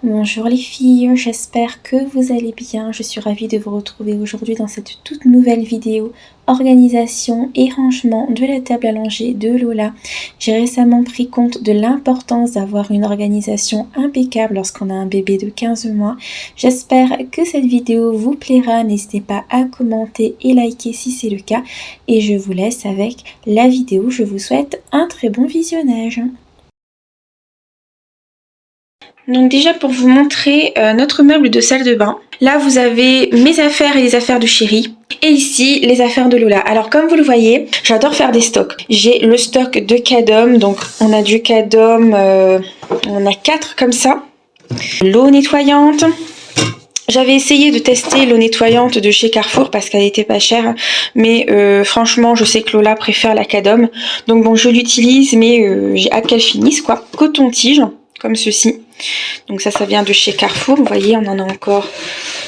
Bonjour les filles, j'espère que vous allez bien. Je suis ravie de vous retrouver aujourd'hui dans cette toute nouvelle vidéo organisation et rangement de la table à langer de Lola. J'ai récemment pris compte de l'importance d'avoir une organisation impeccable lorsqu'on a un bébé de 15 mois. J'espère que cette vidéo vous plaira. N'hésitez pas à commenter et liker si c'est le cas. Et je vous laisse avec la vidéo. Je vous souhaite un très bon visionnage. Donc déjà pour vous montrer notre meuble de salle de bain. Là vous avez mes affaires et les affaires de chéri. Et ici les affaires de Lola. Alors comme vous le voyez, j'adore faire des stocks. J'ai le stock de Cadom. Donc on a du Cadom, on a 4 comme ça. L'eau nettoyante. J'avais essayé de tester l'eau nettoyante de chez Carrefour parce qu'elle était pas chère, mais franchement je sais que Lola préfère la Cadom, donc bon je l'utilise, mais j'ai hâte qu'elle finisse quoi. Coton-tige comme ceci, donc ça vient de chez Carrefour, vous voyez on en a encore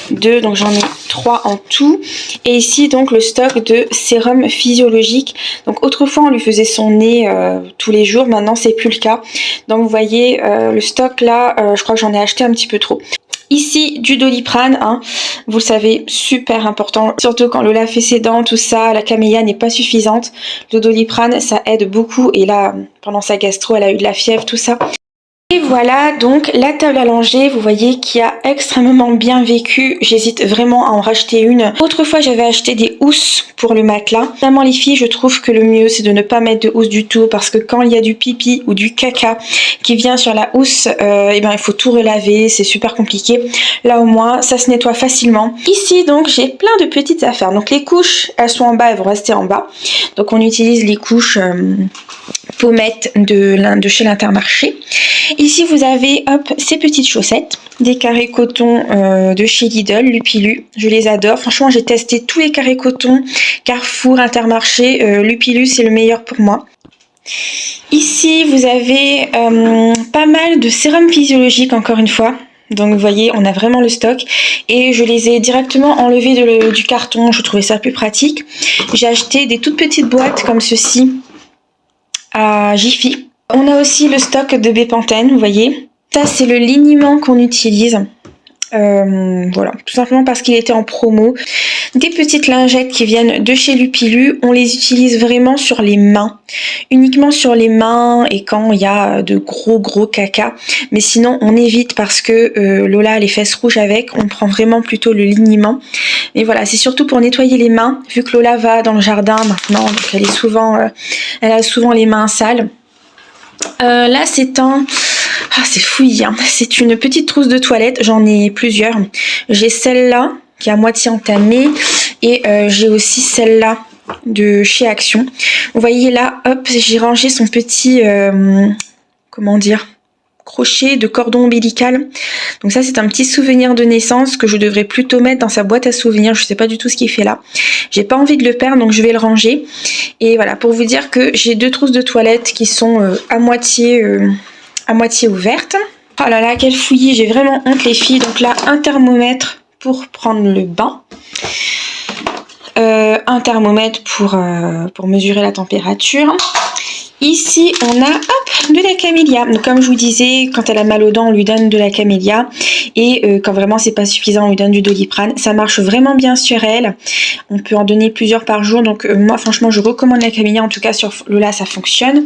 2, donc j'en ai 3 en tout. Et ici donc le stock de sérum physiologique. Donc autrefois on lui faisait son nez tous les jours, maintenant c'est plus le cas. Donc vous voyez le stock là, je crois que j'en ai acheté un petit peu trop. Ici du Doliprane, hein, vous le savez, super important, surtout quand Lola fait ses dents, tout ça, la camélia n'est pas suffisante. Le Doliprane ça aide beaucoup, et là pendant sa gastro elle a eu de la fièvre, tout ça. Et voilà donc la table à langer, vous voyez, qui a extrêmement bien vécu. J'hésite vraiment à en racheter une. Autrefois j'avais acheté des housses pour le matelas. Vraiment les filles, je trouve que le mieux c'est de ne pas mettre de housse du tout, parce que quand il y a du pipi ou du caca qui vient sur la housse, et ben il faut tout relaver, c'est super compliqué. Là au moins ça se nettoie facilement. Ici donc j'ai plein de petites affaires. Donc les couches elles sont en bas, elles vont rester en bas. Donc on utilise les couches pommettes de chez l'Intermarché. Ici vous avez hop ces petites chaussettes, des carrés coton de chez Lidl, Lupilu, je les adore. Franchement j'ai testé tous les carrés coton, Carrefour, Intermarché, Lupilu c'est le meilleur pour moi. Ici vous avez pas mal de sérum physiologique encore une fois. Donc vous voyez on a vraiment le stock, et je les ai directement enlevés du carton, je trouvais ça plus pratique. J'ai acheté des toutes petites boîtes comme ceci à Jiffy. On a aussi le stock de Bepanthen, vous voyez. Ça c'est le liniment qu'on utilise. Voilà, tout simplement parce qu'il était en promo. Des petites lingettes qui viennent de chez Lupilu, on les utilise vraiment sur les mains, uniquement sur les mains et quand il y a de gros caca, mais sinon on évite parce que Lola a les fesses rouges avec, on prend vraiment plutôt le liniment. Mais voilà, c'est surtout pour nettoyer les mains, vu que Lola va dans le jardin maintenant, donc elle a souvent les mains sales. Là c'est un... Ah, c'est fouillis, hein. C'est une petite trousse de toilette, j'en ai plusieurs. J'ai celle-là qui est à moitié entamée, et j'ai aussi celle-là de chez Action. Vous voyez là, hop, j'ai rangé son petit, comment dire, crochet de cordon ombilical. Donc ça c'est un petit souvenir de naissance que je devrais plutôt mettre dans sa boîte à souvenirs. Je sais pas du tout ce qu'il fait là. J'ai pas envie de le perdre, donc je vais le ranger. Et voilà, pour vous dire que j'ai 2 trousses de toilette qui sont à moitié ouverte. Oh là là, quel fouillis, j'ai vraiment honte les filles. Donc là, un thermomètre pour prendre le bain. Un thermomètre pour mesurer la température. Ici, on a hop, de la camélia. Donc comme je vous disais, quand elle a mal aux dents, on lui donne de la camélia. Et quand vraiment c'est pas suffisant, on lui donne du Doliprane. Ça marche vraiment bien sur elle. On peut en donner plusieurs par jour. Donc moi, franchement, je recommande la camélia. En tout cas, sur Lola, ça fonctionne.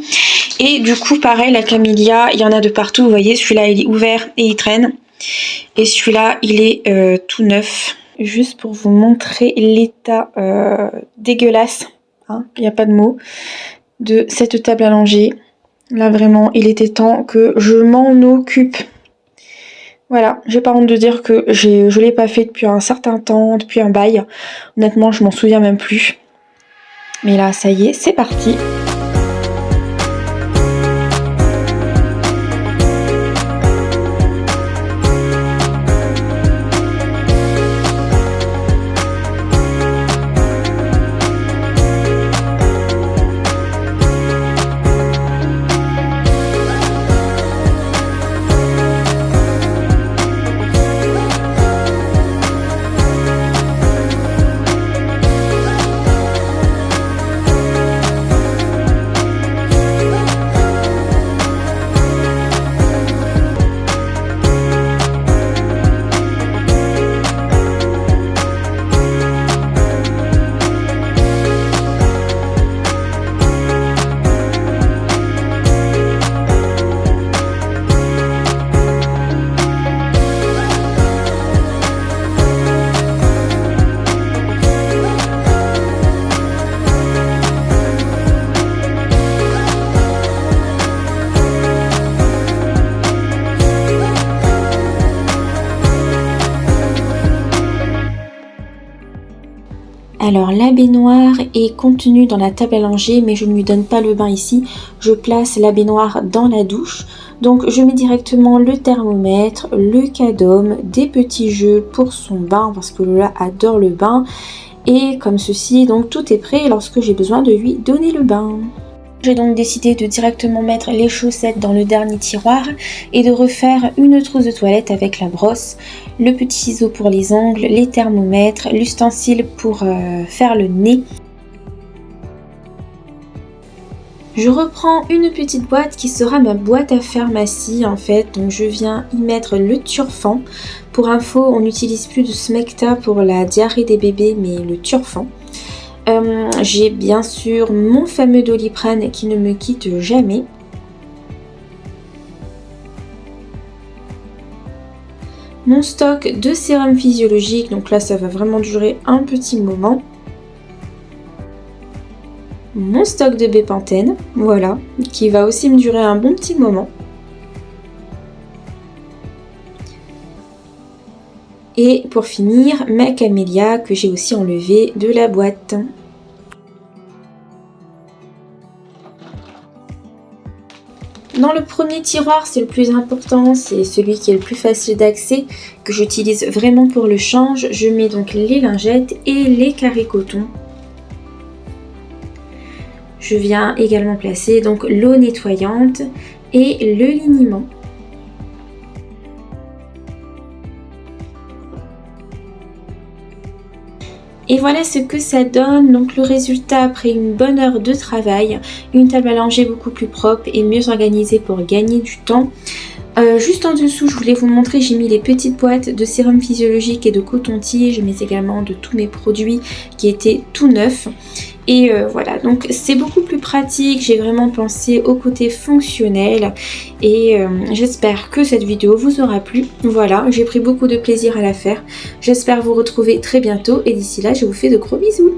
Et du coup, pareil, la camélia, il y en a de partout. Vous voyez, celui-là, il est ouvert et il traîne. Et celui-là, il est tout neuf. Juste pour vous montrer l'état dégueulasse, hein, il n'y a pas de mots, de cette table à langer. Là vraiment il était temps que je m'en occupe. Voilà, j'ai pas honte de dire que je l'ai pas fait depuis un certain temps, depuis un bail. Honnêtement je m'en souviens même plus. Mais là ça y est, c'est parti. Alors la baignoire est contenue dans la table à langer, mais je ne lui donne pas le bain ici. Je place la baignoire dans la douche. Donc je mets directement le thermomètre, le cadom, des petits jeux pour son bain parce que Lola adore le bain. Et comme ceci, donc tout est prêt lorsque j'ai besoin de lui donner le bain. J'ai donc décidé de directement mettre les chaussettes dans le dernier tiroir et de refaire une trousse de toilette avec la brosse, le petit ciseau pour les ongles, les thermomètres, l'ustensile pour faire le nez. Je reprends une petite boîte qui sera ma boîte à pharmacie en fait, donc je viens y mettre le Turfan. Pour info, on n'utilise plus de Smecta pour la diarrhée des bébés, mais le Turfan. J'ai bien sûr mon fameux Doliprane qui ne me quitte jamais. Mon stock de sérum physiologique, donc là ça va vraiment durer un petit moment. Mon stock de Bepanthen, voilà, qui va aussi me durer un bon petit moment. Et pour finir, ma camélia que j'ai aussi enlevé de la boîte. Dans le premier tiroir, c'est le plus important, c'est celui qui est le plus facile d'accès, que j'utilise vraiment pour le change. Je mets donc les lingettes et les carrés coton. Je viens également placer donc l'eau nettoyante et le liniment. Et voilà ce que ça donne, donc le résultat après une bonne heure de travail, une table à langer beaucoup plus propre et mieux organisée pour gagner du temps. Juste en dessous, je voulais vous montrer, j'ai mis les petites boîtes de sérum physiologique et de coton-tige, mais également de tous mes produits qui étaient tout neufs. Et voilà, donc c'est beaucoup plus pratique, j'ai vraiment pensé au côté fonctionnel et j'espère que cette vidéo vous aura plu. Voilà, j'ai pris beaucoup de plaisir à la faire. J'espère vous retrouver très bientôt et d'ici là, je vous fais de gros bisous.